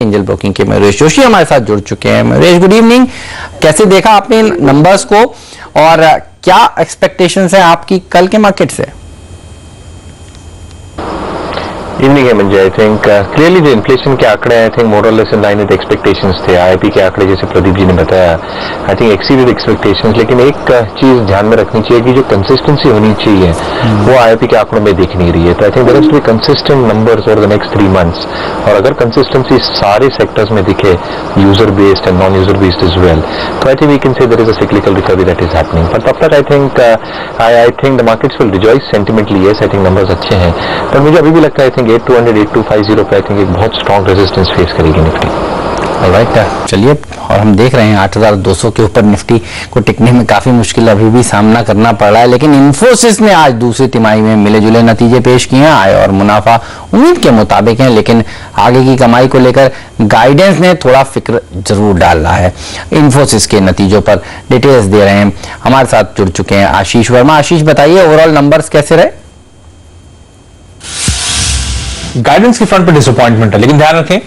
Angel broking के मयूरेश जोशी हमारे साथ जुड़ चुके हैं। Mayuresh, good evening. कैसे देखा आपने इन नंबर्स को और क्या एक्सपेक्टेशंस है आपकी कल के मार्केट से? इवनिंग है मंजय। आई थिंक क्लियरली जो इन्फ्लेशन के आंकड़े आई थिंक मोर और less in line with expectations थे। आईआईपी के आंकड़े जैसे प्रदीप जी ने बताया आई थिंक एक्सीडेड एक्सपेक्टेशंस, लेकिन एक चीज ध्यान में रखनी चाहिए कि जो कंसिस्टेंसी होनी चाहिए वो आईआईपी के आंकड़ों में दिख नहीं रही है। तो I think there has to be consistent numbers over the next 3 months, और अगर कंसिस्टेंसी सारे सेक्टर्स में दिखे, user based and non user based as well, तो I think we can say there is a cyclical recovery that is happening. But तब तक I think the markets will rejoice sentimentally. Yes, I think numbers अच्छे हैं, पर मुझे अभी भी लगता है आई थिंक 8200 8250 पे आई थिंक एक बहुत स्ट्रॉन्ग रेजिस्टेंस फेस करेगी निफ्टी। ऑलराइट, चलिए, और हम देख रहे हैं 8200 के ऊपर निफ्टी को टिकने में काफी मुश्किल अभी भी सामना करना पड़ रहा है, लेकिन इन्फोसिस ने आज दूसरी तिमाही में मिले जुले नतीजे पेश किए हैं। आय और मुनाफा उम्मीद के मुताबिक है, लेकिन आगे की कमाई को लेकर गाइडेंस ने थोड़ा फिक्र जरूर डाला है। इन्फोसिस के नतीजों पर डिटेल्स दे रहे हैं, हमारे साथ जुड़ चुके हैं आशीष वर्मा। आशीष, बताइए ओवरऑल नंबर्स कैसे रहे? गाइडेंस की फ्रंट पे डिसअपॉइंटमेंट है, लेकिन ध्यान रखें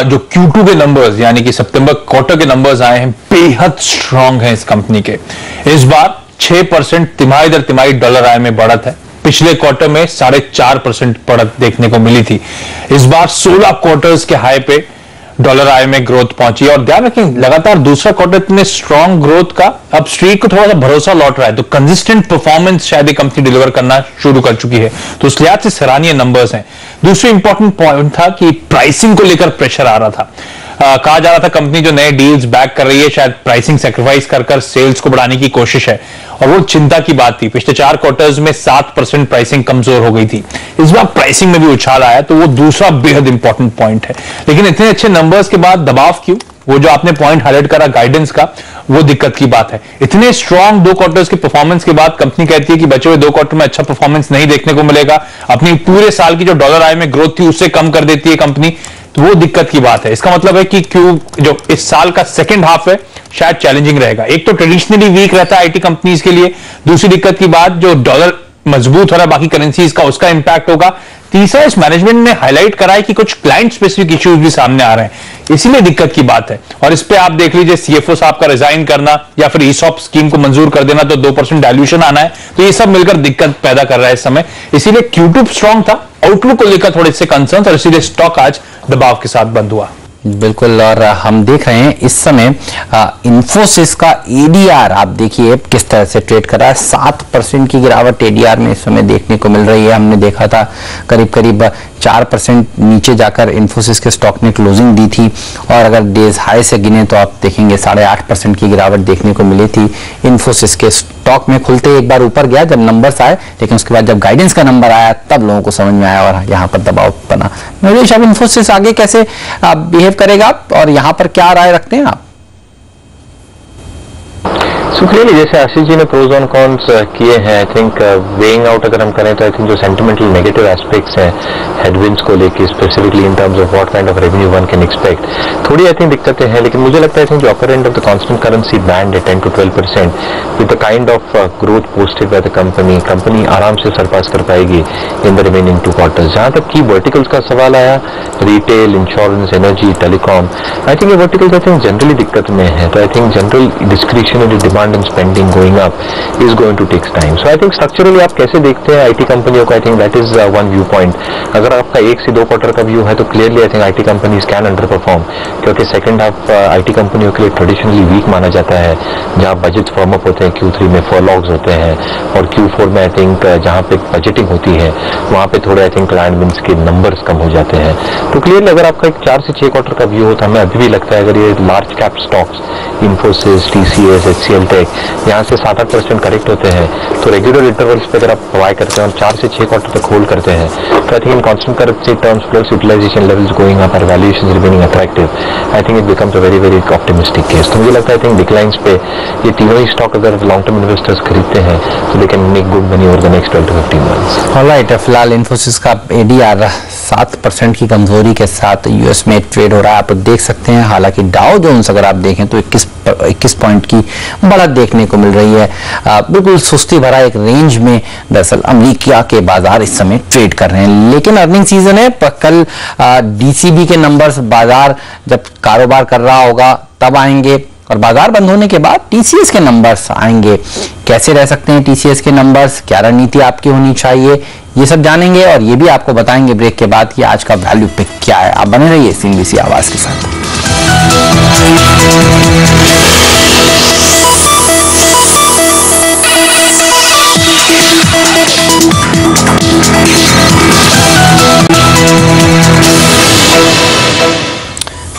जो Q2 के नंबर्स यानी कि सितंबर क्वार्टर के नंबर्स आए हैं बेहद स्ट्रांग हैं इस कंपनी के। इस बार 6% तिमाही दर तिमाही डॉलर आय में बढ़त है। पिछले क्वार्टर में 4.5% बढ़त देखने को मिली थी। इस बार 16 क्वार्टर्स के हाई पे डॉलर आय में ग्रोथ पहुंची, और ध्यान रखें लगातार दूसरा क्वार्टर इतने स्ट्रांग ग्रोथ का अब स्ट्रीट को थोड़ा सा भरोसा लौट रहा है, तो कंसिस्टेंट परफॉर्मेंस शायद ये कंपनी डिलीवर करना शुरू कर चुकी है, तो उस लिहाज से सराहनीय नंबर्स हैं। दूसरी इंपॉर्टेंट पॉइंट था कि प्राइसिंग को लेकर प्रेशर आ रहा था। कहा जा रहा था कंपनी जो नए डील्स बैक कर रही है शायद प्राइसिंग सैक्रिफाइस कर सेल्स को बढ़ाने की कोशिश है, और वो चिंता की बात थी। पिछले 4 क्वार्टर्स में 7% प्राइसिंग कमजोर हो गई थी, इस बार प्राइसिंग में भी उछाल आया, तो वो दूसरा बेहद इंपॉर्टेंट पॉइंट है। लेकिन इतने अच्छे नंबर्स के बाद दबाव क्यों? वो जो आपने पॉइंट हाईलाइट करा गाइडेंस का, वो दिक्कत की बात है। इतने स्ट्रांग 2 क्वार्टर्स के परफॉर्मेंस के बाद कंपनी कहती है कि बचे हुए 2 क्वार्टर में अच्छा परफॉर्मेंस नहीं देखने को मिलेगा, अपनी पूरे साल की जो डॉलर आय में ग्रोथ थी उससे कम कर देती है कंपनी, तो वो दिक्कत की बात है। इसका मतलब है कि जो इस साल का सेकंड हाफ है शायद चैलेंजिंग रहेगा। एक तो ट्रेडिशनली वीक रहता है आईटी कंपनीज के लिए, दूसरी दिक्कत की बात जो डॉलर मजबूत हो रहा है बाकी करेंसीज का, उसका इंपैक्ट होगा। तीसरा, इस मैनेजमेंट ने हाईलाइट करा है कि कुछ क्लाइंट स्पेसिफिक इश्यूज भी सामने आ रहे हैं, इसीलिए दिक्कत की बात है। और इस पे आप देख लीजिए सीएफओ साहब का रिजाइन करना या फिर ईसॉप स्कीम को मंजूर कर देना, तो 2% डायल्यूशन आना है, तो ये सब मिलकर दिक्कत पैदा कर रहा है इस समय। इसीलिए Q2 स्ट्रांग था, आउटलुक को लेकर थोड़े से कंसर्न, और इसीलिए स्टॉक आज दबाव के साथ बंद हुआ। बिल्कुल, और हम देख रहे हैं इस समय इन्फोसिस का एडीआर आप देखिए किस तरह से ट्रेड कर रहा है। 7% की गिरावट एडीआर में इस समय देखने को मिल रही है। हमने देखा था करीब 4% नीचे जाकर इन्फोसिस के स्टॉक ने क्लोजिंग दी थी, और अगर डेज हाई से गिने तो आप देखेंगे 8.5% की गिरावट देखने को मिली थी इन्फोसिस के स्टॉक में। खुलते एक बार ऊपर गया जब नंबर्स आए, लेकिन उसके बाद जब गाइडेंस का नंबर आया तब लोगों को समझ में आया और यहाँ पर दबाव बना। नरेश, अब इन्फोसिस आगे कैसे बिहेव करेगा और यहाँ पर क्या राय रखते हैं आप? सो क्लियरली जैसे आशीष जी ने प्रोज ऑन कॉन्स किए हैं, आई थिंक वेइंग आउट अगर हम करें तो आई थिंक जो सेंटिमेंटल नेगेटिव एस्पेक्ट्स हैं हेडविंड्स को लेके, specifically in terms of what kind of revenue one can expect, थोड़ी आई थिंक दिक्कतें हैं। लेकिन मुझे लगता है आई थिंक जो upper end of the constant currency band है 10 to 12% with the kind of growth posted by the company आराम से सरपास कर पाएगी इन द रिमेनिंग 2 क्वार्टर्स। जहां तक की वर्टिकल्स का सवाल आया, retail, insurance, energy, telecom, I think ये वर्टिकल्स आई थिंक जनरली दिक्कत में है। तो I think general discretionary demand and spending going up is going to take time. So I think structurally आप कैसे देखते हैं आईटी कंपनियों को, I think that is one viewpoint. अगर आपका 1 से 2 क्वार्टर का व्यू है तो clearly I think IT companies can underperform, क्योंकि सेकंड हाफ आईटी कंपनियों के लिए ट्रेडिशनली वीक माना जाता है, जहां बजट फॉर्म अप होते हैं, Q3 में फॉरलॉग्स होते हैं, और Q4 में आई थिंक जहां पे बजटिंग होती है वहां पे थोड़े आई थिंक क्लाइंट विंस के नंबर्स कम हो जाते हैं। तो क्लियरली अगर आपका एक 4 से 6 क्वार्टर का व्यू होता है, हमें अभी भी लगता है अगर ये large cap stocks Infosys, TCS, HCL tech यहाँ से 7-8% करेक्ट होते हैं, तो रेगुलर इंटरवल्स पे अगर आप बाय करते हैं और 4 से 6 क्वार्टर तक होल्ड करते हैं, तो I think in constant currency terms plus utilisation levels going up और valuations remaining attractive, I think it becomes a very optimistic case. तो मुझे लगता है आई थिंक डिक्लाइंस पे ये तीनों ही स्टॉक अगर लॉन्ग टर्म इन्वेस्टर्स खरीदते हैं तो they can make good money over the next 12 to 15 months. Alright, फिलहाल इन्फोसिस का एडीआर 7% की कमजोरी के साथ यूएस में ट्रेड हो रहा है, आप देख सकते हैं। हालांकि डाउ जोन्स अगर आप देखें तो 21 पॉइंट की बढ़त बढ़त देखने को मिल रही है। बिल्कुल सुस्ती भरा एक रेंज में दरअसल अमेरिका के बाजार इस समय ट्रेड कर रहे हैं, लेकिन अर्निंग सीजन है। कल डीसीबी के नंबर्स बाजार जब कारोबार कर रहा होगा तब आएंगे और बाजार बंद होने के बाद टीसीएस के नंबर्स आएंगे। कैसे रह सकते हैं टीसीएस के नंबर्स, क्या रणनीति आपकी होनी चाहिए, ये सब जानेंगे और ये भी आपको बताएंगे ब्रेक के बाद कि आज का वैल्यू पिक क्या है। आप बने रहिए सीएनबीसी आवाज के साथ।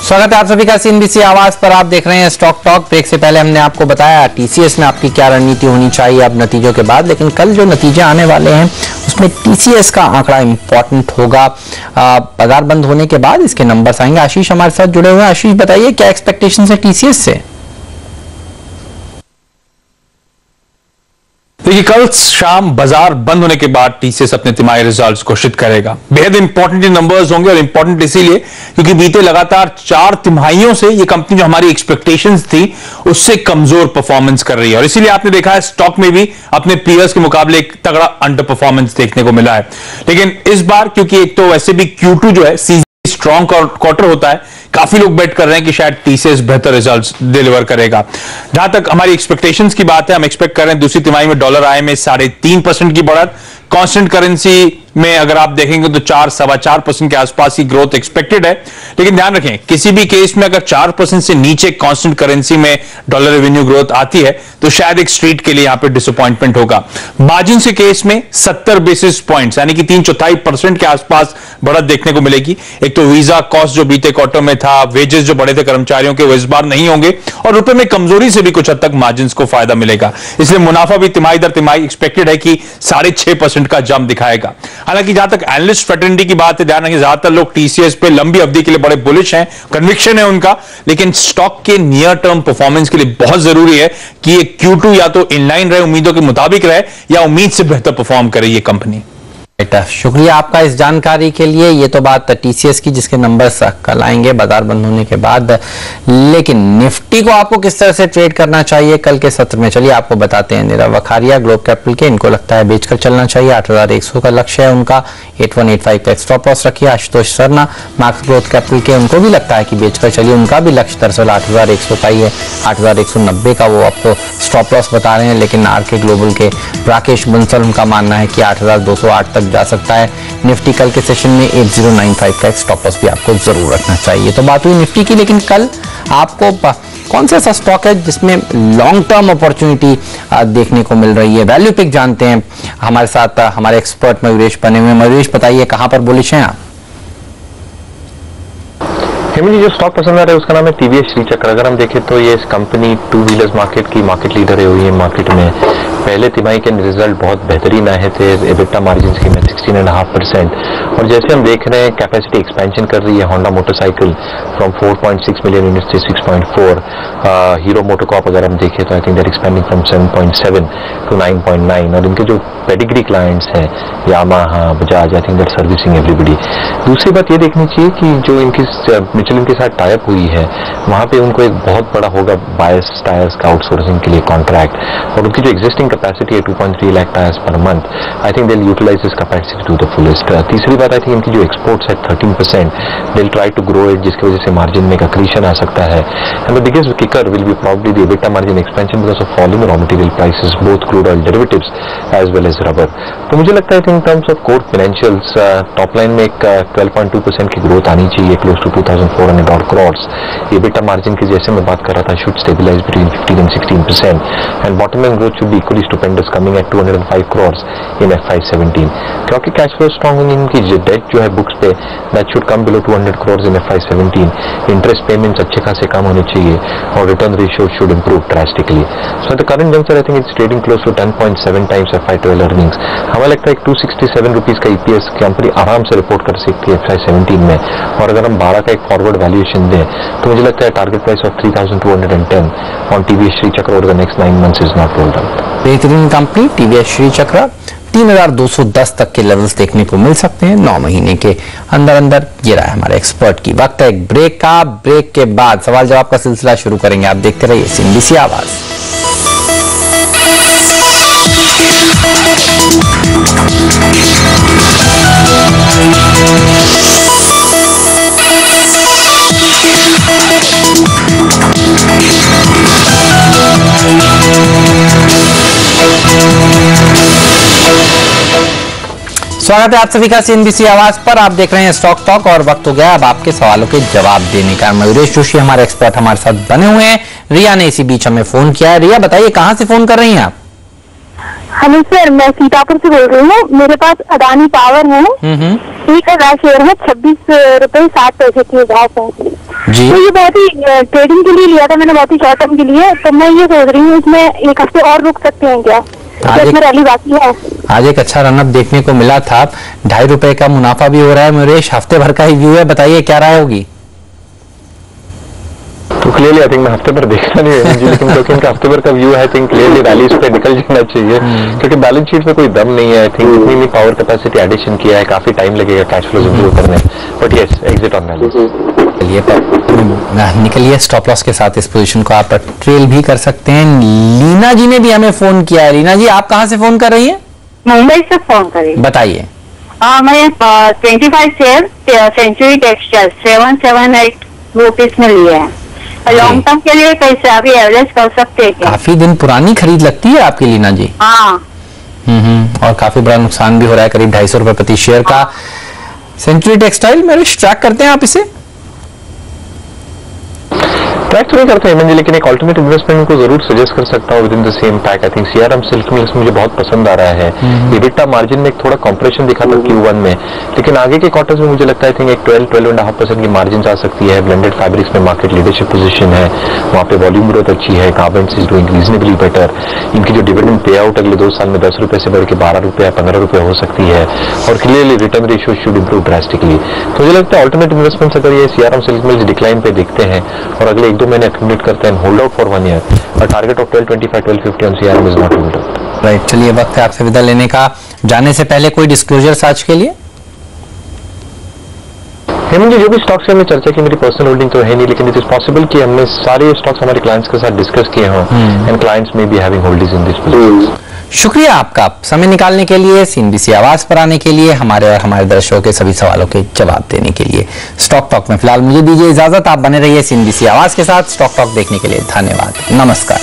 स्वागत है आप सभी का सीएनबीसी आवाज पर। आप देख रहे हैं स्टॉक टॉक। ब्रेक से पहले हमने आपको बताया टीसीएस में आपकी क्या रणनीति होनी चाहिए अब नतीजों के बाद, लेकिन कल जो नतीजे आने वाले हैं उसमें टीसीएस का आंकड़ा इंपॉर्टेंट होगा। बाजार बंद होने के बाद इसके नंबर्स आएंगे। आशीष हमारे साथ जुड़े हुए हैं। आशीष बताइए क्या एक्सपेक्टेशन है टीसीएस से? देखिए, कल शाम बाजार बंद होने के बाद टीसीएस अपने तिमाही रिजल्ट्स घोषित करेगा। बेहद इंपॉर्टेंट नंबर्स होंगे और इंपॉर्टेंट इसीलिए क्योंकि बीते लगातार 4 तिमाहियों से ये कंपनी जो हमारी एक्सपेक्टेशंस थी उससे कमजोर परफॉर्मेंस कर रही है और इसीलिए आपने देखा है स्टॉक में भी अपने पीयर्स के मुकाबले एक तगड़ा अंडर परफॉर्मेंस देखने को मिला है। लेकिन इस बार क्योंकि एक तो वैसे भी Q2 जो है स्ट्रॉन्ग क्वार्टर होता है, काफी लोग बेट कर रहे हैं कि शायद टीसीएस बेहतर रिजल्ट्स डिलीवर करेगा। जहां तक हमारी एक्सपेक्टेशंस की बात है, हम एक्सपेक्ट कर रहे हैं दूसरी तिमाही में डॉलर आय में 3.5% की बढ़त। कांस्टेंट करेंसी में अगर आप देखेंगे तो 4-4.25% के आसपास की ग्रोथ एक्सपेक्टेड है। लेकिन ध्यान रखें, किसी भी केस में अगर 4% से नीचे कांस्टेंट करेंसी में डॉलर रेवेन्यू ग्रोथ आती है तो शायद एक स्ट्रीट के लिए यहां पे डिसअपॉइंटमेंट होगा। मार्जिन के केस में 70 बेसिस पॉइंट्स यानी कि 3/4% के आसपास बढ़त देखने को मिलेगी। एक तो वीजा कॉस्ट जो बीते क्वार्टर में था, वेजेस जो बढ़े थे कर्मचारियों के, वो इस बार नहीं होंगे और रुपए में कमजोरी से भी कुछ हद तक मार्जिन को फायदा मिलेगा। इसलिए मुनाफा भी तिमाही दर तिमाही एक्सपेक्टेड है कि 6.5% का जंप दिखाएगा। हालांकि जहां तक एनालिस्ट फ्रेटर्निटी की बात है, ध्यान रखिए ज्यादातर लोग टीसीएस पे लंबी अवधि के लिए बड़े बुलिश हैं, कन्विक्शन है उनका, लेकिन स्टॉक के नियर टर्म परफॉर्मेंस के लिए बहुत जरूरी है कि ये Q2 या तो इनलाइन रहे, उम्मीदों के मुताबिक रहे, या उम्मीद से बेहतर परफॉर्म करे ये कंपनी। शुक्रिया आपका इस जानकारी के लिए। ये तो बात टीसीएस की जिसके नंबर्स कल आएंगे बाजार बंद होने के बाद, लेकिन निफ्टी को आपको किस तरह से ट्रेड करना चाहिए कल के सत्र में, चलिए आपको बताते हैं। नीरव वखारिया ग्लोब कैपिटल के, इनको लगता है बेचकर चलना चाहिए। 8100 का लक्ष्य है उनका, 8185 का स्टॉप लॉस रखिए। Ashutosh Sharma marks growth capital के, उनको भी लगता है कि बेचकर चलिए, उनका भी लक्ष्य दरअसल 8100 का ही है। 8190 का वो आपको स्टॉप लॉस बता रहे हैं, लेकिन आरके ग्लोबल के राकेश बंसल, उनका मानना है कि 8208 तक जा सकता है। निफ्टी कल के सेशन में 8095 का एक स्टॉप लॉस भी आपको जरूर रखना चाहिए। तो बात हुई निफ्टी की, लेकिन कल आपको कौन सा ऐसा स्टॉक है जिसमें लॉन्ग टर्म अपॉर्चुनिटी देखने को मिल रही है? वैल्यू पिक जानते हैं। हमारे साथ हमारे एक्सपर्ट मयूरेश बने हुए। मयूरेश बताइए कहां पर बुलिश हैं आप? मुझे जो स्टॉक पसंद आ रहा है उसका नाम है टीवीएस श्रीचक्र। अगर हम देखें तो ये इस कंपनी 2 व्हीलर्स मार्केट की मार्केट लीडर है हुई है मार्केट में। पहले तिमाही के रिजल्ट बहुत बेहतरीन आए थे, एबिटा मार्जिन की में 16.5%, और जैसे हम देख रहे हैं कैपेसिटी एक्सपेंशन कर रही है Honda motorcycle from 4.6 million units से 6.4। हीरो मोटोकॉप अगर हम देखें तो I think that expanding from 7.7 to 9.9, और इनके जो पेडिग्री क्लाइंट्स हैं Yamaha, Bajaj, I think that servicing everybody. दूसरी बात ये देखनी चाहिए कि जो इनकी मिचेलिन के साथ टाइप हुई है वहां पे उनको एक बहुत बड़ा होगा बायस टायर्स का आउटसोर्सिंग के लिए कॉन्ट्रैक्ट, और उनकी जो एग्जिस्टिंग कैपेसिटी है 2.3 lakh tyres per month, I think they will utilise this capacity to the fullest. तीसरी बात, आई थिंक इनकी जो एक्सपोर्ट्स है 13%, they will try to grow it, जिसकी वजह से मार्जिन में एक अक्रीशन आ सकता है। And the biggest kicker will be probably the EBITDA margin expansion because of falling raw material prices, both crude oil derivatives as well as rubber. तो मुझे लगता है in terms of core financials top line में एक 12.2% की growth आनी चाहिए, close to 2400 crores। EBITDA margin की जैसे मैं बात कर रहा था should stabilise between 15 and 16%, and bottom line growth should be equally stupendous coming at 205 crores इन FY17। क्योंकि कैश फ्लो स्ट्रॉन्ग होंगे, इनकी डेट जो है बुक्स पे that should come below 200 crores इन FY17। इंटरेस्ट पेमेंट्स अच्छे खासे कम होने चाहिए और return ratio should improve drastically. So the current junction I think it's trading close to 10.7 times FY12 earnings. हमें लगता है 267 रुपीज का EPS कंपनी आराम से रिपोर्ट कर सकती है FY17 में, और अगर हम 12 का एक फॉरवर्ड वैल्यूएशन दें तो मुझे लगता है target price of 3210 on TVS Srichakra over the next 9 months is not rolled out. बेहतरीन कंपनी टीवीएस श्रीचक्र 3210 तक के लेवल्स देखने को मिल सकते हैं 9 महीने के अंदर अंदर। ये रहा है हमारे एक्सपर्ट की। वक्त है एक ब्रेक का। ब्रेक के बाद सवाल जवाब का सिलसिला शुरू करेंगे। आप देखते रहिए सीएनबीसी आवाज। स्वागत है आप सभी का सीएनबीसी आवाज पर। आप देख रहे हैं स्टॉक टॉक और वक्त हो गया अब आपके सवालों के जवाब देने का। मयूरेश जोशी हमारे एक्सपर्ट हमारे साथ बने हुए हैं। रिया ने इसी बीच हमें फोन किया है। रिया बताइए कहां से फोन कर रही हैं आप? हेलो सर, मैं सीतापुर से बोल रही हूँ। मेरे पास अदानी पावर है, 1000 शेयर है, 26.60 के भाव पर जी। तो ये बहुत ही ट्रेडिंग के लिए लिया था मैंने, बहुत ही शॉर्ट टर्म के लिए। तो मैं ये सोच रही हूँ इसमें एक हफ्ते और रुक सकते हैं क्या? इसमें रैली बाकी है। आज एक अच्छा रनअप देखने को मिला था, ₹2.5 का मुनाफा भी हो रहा है। मयूरेश हफ्ते भर का ही व्यू है, बताइए क्या राय होगी? तो क्लियरली आई थिंक मैं हफ्ते भर देखा नहीं है जी, लेकिन क्योंकि इनका हफ्ते भर का व्यू है, आई थिंक क्लियरली रैलीज पे निकल जाना चाहिए, क्योंकि बैलेंस शीट में कोई दम नहीं है। आई थिंक इतनी पावर कैपेसिटी एडिशन किया है, काफी टाइम लगेगा कैश फ्लोज इंप्रूव करने, but yes exit on rally. निकलिए स्टॉप लॉस के साथ इस पोजीशन को आप ट्रेल भी कर सकते हैं। लीना जी ने भी हमें फोन किया है। लीना जी आप कहां से फोन कर रही हैं? मुंबई से फोन करें। बताइए। मैं 25 शेयर सेंचुरी टेक्सटाइल 778 रुपीज में लिए हैं। लॉन्ग टर्म के लिए कैसे अभी एवरेज कर सकते हैं क्या? काफी दिन पुरानी खरीद लगती है आपकी लीना जी। हाँ। और काफी बड़ा नुकसान भी हो रहा है, करीब ₹250 प्रति शेयर का। सेंचुरी टेक्सटाइल मेरे ट्रैक करते हैं आप इसे? ट्रैक तो नहीं करते हैं जी, लेकिन एक अल्टरनेट इन्वेस्टमेंट को जरूर सजेस्ट कर सकता हूँ with in the same pack. I think CRM silk mills मुझे बहुत पसंद आ रहा है। EBITDA मार्जिन में एक थोड़ा कंप्रेशन दिखा था Q1 में, लेकिन आगे के क्वार्टर्स में मुझे लगता है आई थिंक एक 12-12.5% की मार्जिन आ सकती है। ब्लेंडेड फैब्रिक्स में मार्केट लीडरशिप पोजीशन है, वहाँ पे वॉल्यूम ग्रोथ अच्छी है, garments is doing reasonably better. इनकी जो डिविडेंड पे आउट अगले 2 साल में ₹10 से बढ़ के ₹12 या ₹15 हो सकती है, और clearly written ratio should improve drastically. तो मुझे लगता है अल्टरनेट इन्वेस्टमेंट अगर ये सीआरएम सिल्क मिल्स डिक्लाइन पे देखते हैं और अगले 1-2 महीने एक्यूमुलेट करते हैं, होल्ड आउट फॉर 1 ईयर, और target of 1225-1250 on CRM is not ruled out. Right, चलिए वक्त है आपसे विदा लेने का। जाने से पहले कोई डिस्क्लोजर्स आज के लिए? हेमंत जी, जो भी स्टॉक्स की हमने चर्चा की, मेरी पर्सनल होल्डिंग तो है नहीं, लेकिन इट इज पॉसिबल कि हमने सारे स्टॉक्स हमारे क्लाइंट्स के साथ डिस्कस किए हों, एंड क्लाइंट्स में be having holdings in this position. शुक्रिया आपका समय निकालने के लिए, सीएनबीसी आवाज पर आने के लिए, हमारे और हमारे दर्शकों के सभी सवालों के जवाब देने के लिए। स्टॉक टॉक में फिलहाल मुझे दीजिए इजाजत। आप बने रहिए सीएनबीसी आवाज के साथ। स्टॉक टॉक देखने के लिए धन्यवाद, नमस्कार।